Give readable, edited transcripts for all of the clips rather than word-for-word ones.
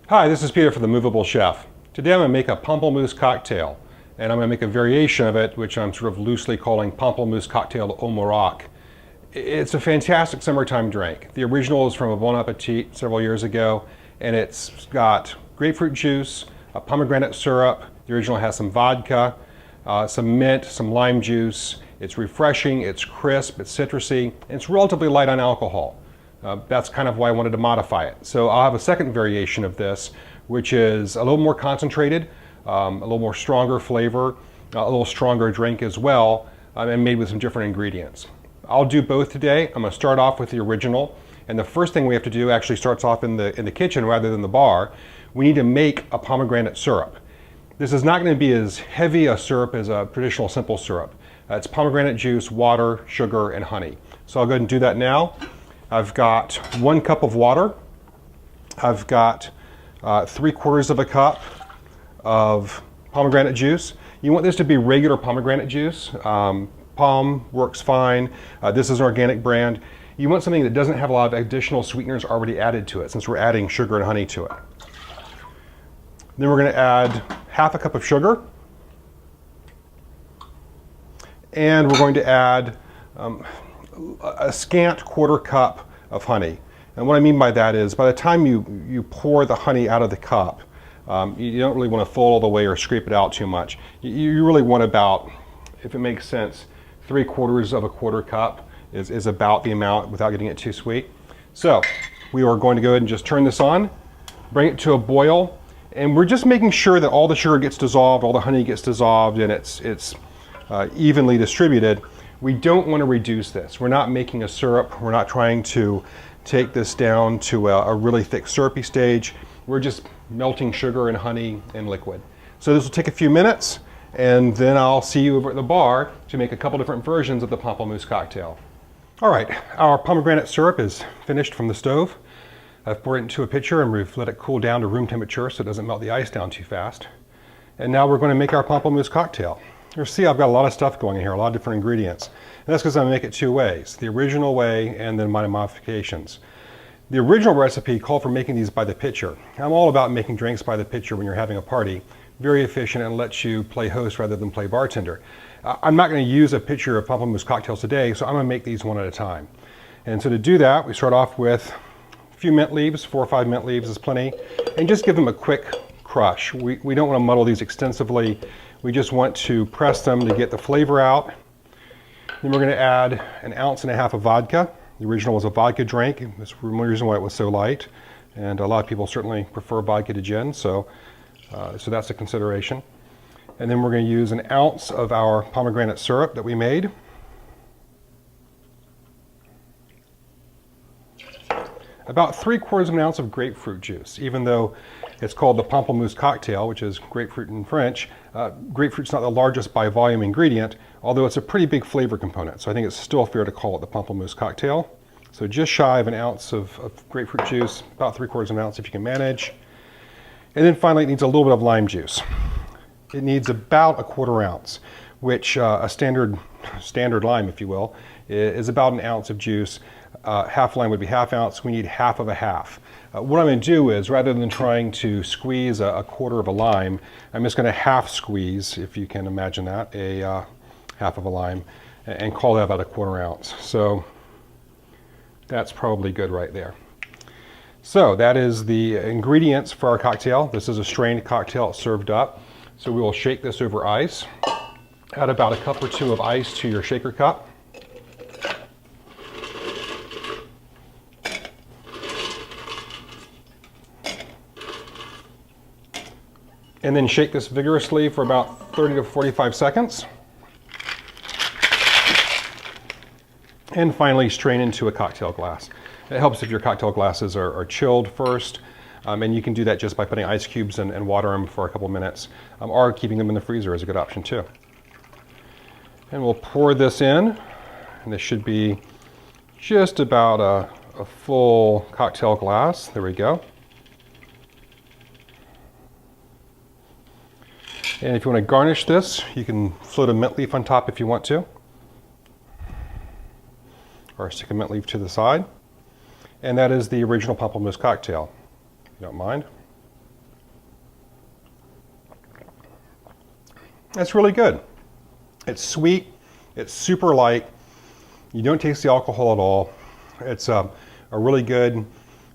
Hi, this is Peter for The Movable Chef. Today I'm going to make a Pamplemousse cocktail, and I'm going to make a variation of it, which I'm sort of loosely calling Pamplemousse Cocktail au Maroc. It's a fantastic summertime drink. The original is from a Bon Appetit several years ago, and it's got grapefruit juice, a pomegranate syrup. The original has some vodka, some mint, some lime juice. It's refreshing, it's crisp, it's citrusy, and it's relatively light on alcohol. That's kind of why I wanted to modify it. So I'll have a second variation of this, which is a little more concentrated, a little more stronger flavor, a little stronger drink as well, and made with some different ingredients. I'll do both today. I'm going to start off with the original, and the first thing we have to do actually starts off in the kitchen rather than the bar. We need to make a pomegranate syrup. This is not going to be as heavy a syrup as a traditional simple syrup. It's pomegranate juice, water, sugar, and honey. So I'll go ahead and do that now. I've got 1 cup of water. I've got 3/4 of a cup of pomegranate juice. You want this to be regular pomegranate juice. Palm works fine. This is an organic brand. You want something that doesn't have a lot of additional sweeteners already added to it, since we're adding sugar and honey to it. Then we're going to add 1/2 cup of sugar. And we're going to add a scant 1/4 cup of honey. And what I mean by that is, by the time you pour the honey out of the cup, you don't really want to fill all the way or scrape it out too much. You really want about, if it makes sense, 3/4 of a 1/4 cup is about the amount without getting it too sweet. So we are going to go ahead and just turn this on, bring it to a boil, and we're just making sure that all the sugar gets dissolved, all the honey gets dissolved, and it's evenly distributed. We don't want to reduce this. We're not making a syrup. We're not trying to take this down to a really thick syrupy stage. We're just melting sugar and honey in liquid. So this will take a few minutes, and then I'll see you over at the bar to make a couple different versions of the Pamplemousse cocktail. All right, our pomegranate syrup is finished from the stove. I've poured it into a pitcher and we've let it cool down to room temperature so it doesn't melt the ice down too fast. And now we're going to make our Pamplemousse cocktail. You'll see I've got a lot of stuff going in here, a lot of different ingredients. And that's because I'm going to make it 2 ways, the original way and then my modifications. The original recipe called for making these by the pitcher. I'm all about making drinks by the pitcher when you're having a party. Very efficient and lets you play host rather than play bartender. I'm not going to use a pitcher of Pamplemousse cocktails today, so I'm going to make these one at a time. And so to do that, we start off with a few mint leaves, 4 or 5 mint leaves is plenty, and just give them a quick crush. We don't want to muddle these extensively. We just want to press them to get the flavor out. Then we're going to add 1.5 ounces of vodka. The original was a vodka drink. That's one reason why it was so light. And a lot of people certainly prefer vodka to gin, so that's a consideration. And then we're going to use 1 ounce of our pomegranate syrup that we made. About 3/4 of an ounce of grapefruit juice. Even though it's called the Pamplemousse Cocktail, which is grapefruit in French, grapefruit's not the largest by volume ingredient, although it's a pretty big flavor component. So I think it's still fair to call it the Pamplemousse Cocktail. So just shy of 1 ounce of grapefruit juice, about 3/4 of an ounce if you can manage. And then finally it needs a little bit of lime juice. It needs about 1/4 ounce, which a standard lime, if you will, is about 1 ounce of juice. Half lime would be 1/2 ounce. We need 1/2 of a half. What I'm going to do is, rather than trying to squeeze a 1/4 of a lime, I'm just going to half squeeze, if you can imagine that, a 1/2 of a lime, and call that about 1/4 ounce. So that's probably good right there. So that is the ingredients for our cocktail. This is a strained cocktail served up. So we will shake this over ice. Add about 1 cup or 2 of ice to your shaker cup. And then shake this vigorously for about 30 to 45 seconds. And finally strain into a cocktail glass. It helps if your cocktail glasses are chilled first, and you can do that just by putting ice cubes and water them for a couple minutes, or keeping them in the freezer is a good option too. And we'll pour this in, and this should be just about a full cocktail glass. There we go. And if you want to garnish this, you can float a mint leaf on top if you want to, or stick a mint leaf to the side. And that is the original Pamplemousse cocktail, if you don't mind. It's really good. It's sweet, it's super light, you don't taste the alcohol at all. It's a really good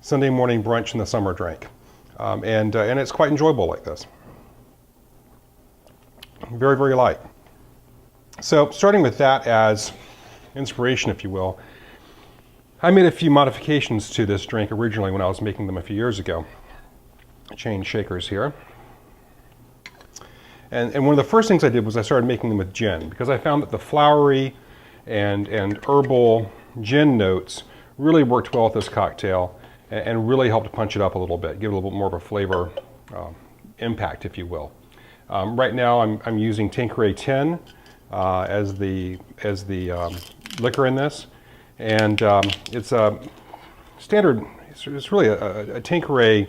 Sunday morning brunch in the summer drink. And it's quite enjoyable like this. Very, very light. So starting with that as inspiration, if you will, I made a few modifications to this drink originally when I was making them a few years ago. I changed shakers here. And one of the first things I did was I started making them with gin, because I found that the flowery and herbal gin notes really worked well with this cocktail and really helped punch it up a little bit, give it a little bit more of a flavor impact, if you will. Right now I'm using Tanqueray 10 as the liquor in this, and it's a standard. It's really a Tanqueray.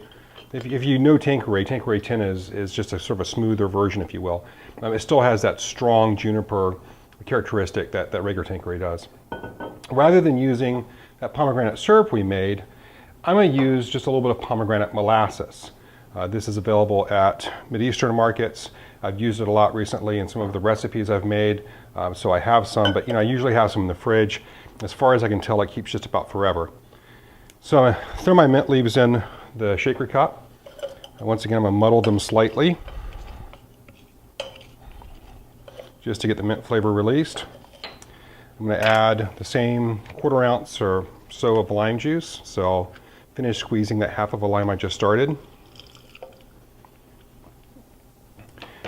If you know Tanqueray 10 is just a sort of a smoother version, if you will. It still has that strong juniper characteristic that regular Tanqueray does. Rather than using that pomegranate syrup we made, I'm going to use just a little bit of pomegranate molasses. This is available at Mideastern markets. I've used it a lot recently in some of the recipes I've made, so I have some, but I usually have some in the fridge. As far as I can tell, it keeps just about forever. So I'm going to throw my mint leaves in the shaker cup. And once again, I'm going to muddle them slightly just to get the mint flavor released. I'm going to add the same 1/4 ounce or so of lime juice. So I'll finish squeezing that half of a lime I just started.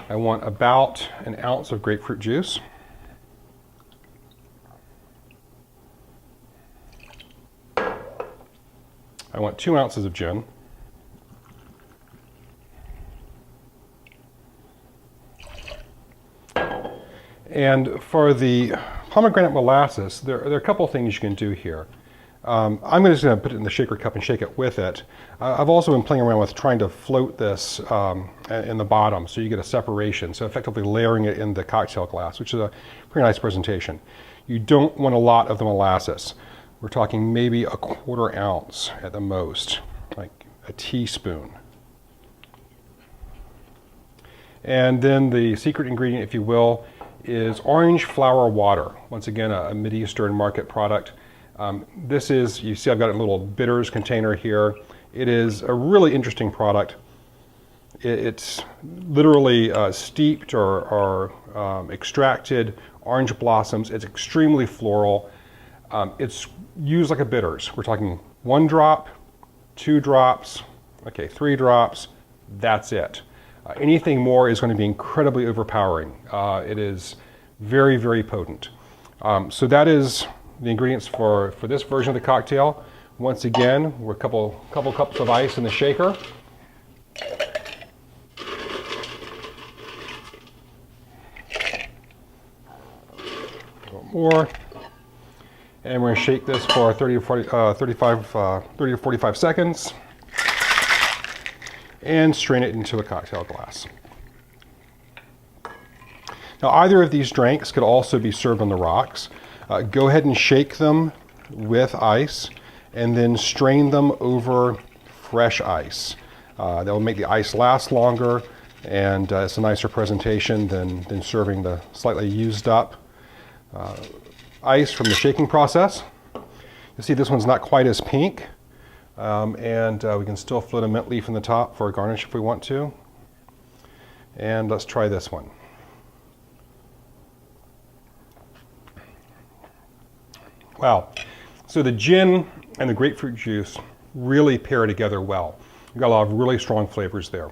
I want about an ounce of grapefruit juice. I want 2 ounces of gin. And for the pomegranate molasses, there are a couple things you can do here. I'm just going to put it in the shaker cup and shake it with it. I've also been playing around with trying to float this in the bottom so you get a separation, so effectively layering it in the cocktail glass, which is a pretty nice presentation. You don't want a lot of the molasses. We're talking maybe a 1/4 ounce at the most, like a teaspoon. And then the secret ingredient, if you will, is orange flower water. Once again, a Mideastern market product. This is, you see I've got a little bitters container here. It is a really interesting product. It's literally steeped or extracted orange blossoms. It's extremely floral. It's used like a bitters. We're talking 1 drop, 2 drops, okay, 3 drops, that's it. Anything more is going to be incredibly overpowering. It is very, very potent. So that is the ingredients for this version of the cocktail. Once again, we're a couple cups of ice in the shaker. A little more. And we're going to shake this for 30 to 45 seconds. And strain it into a cocktail glass. Now, either of these drinks could also be served on the rocks. Go ahead and shake them with ice and then strain them over fresh ice. That will make the ice last longer, and it's a nicer presentation than serving the slightly used up ice from the shaking process. You see this one's not quite as pink. And we can still float a mint leaf in the top for a garnish if we want to. And let's try this one. Wow. So the gin and the grapefruit juice really pair together well. You've got a lot of really strong flavors there.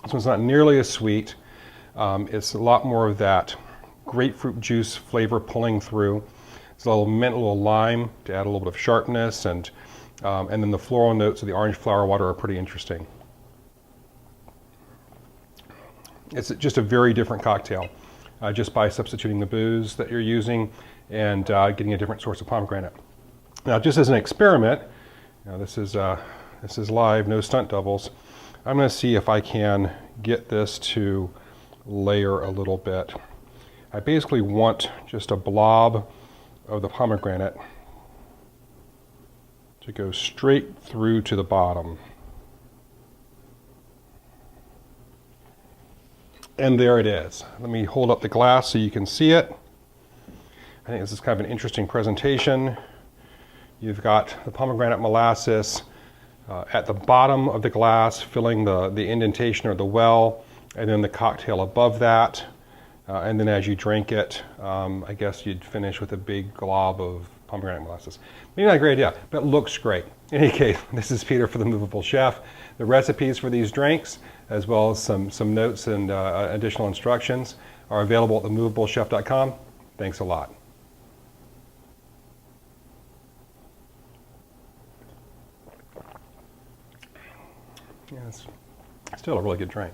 This one's not nearly as sweet. It's a lot more of that grapefruit juice flavor pulling through. It's a little mint, a little lime to add a little bit of sharpness, and then the floral notes of the orange flower water are pretty interesting. It's just a very different cocktail, just by substituting the booze that you're using and getting a different source of pomegranate. Now, just as an experiment, this is live, no stunt doubles. I'm going to see if I can get this to layer a little bit. I basically want just a blob of the pomegranate to go straight through to the bottom. And there it is. Let me hold up the glass so you can see it. I think this is kind of an interesting presentation. You've got the pomegranate molasses at the bottom of the glass, filling the indentation or the well, and then the cocktail above that. And then as you drink it, I guess you'd finish with a big glob of pomegranate molasses. Maybe not a great idea, but it looks great. In any case, this is Peter for The Movable Chef. The recipes for these drinks, as well as some notes and additional instructions, are available at themovablechef.com. Thanks a lot. Yeah, it's still a really good drink.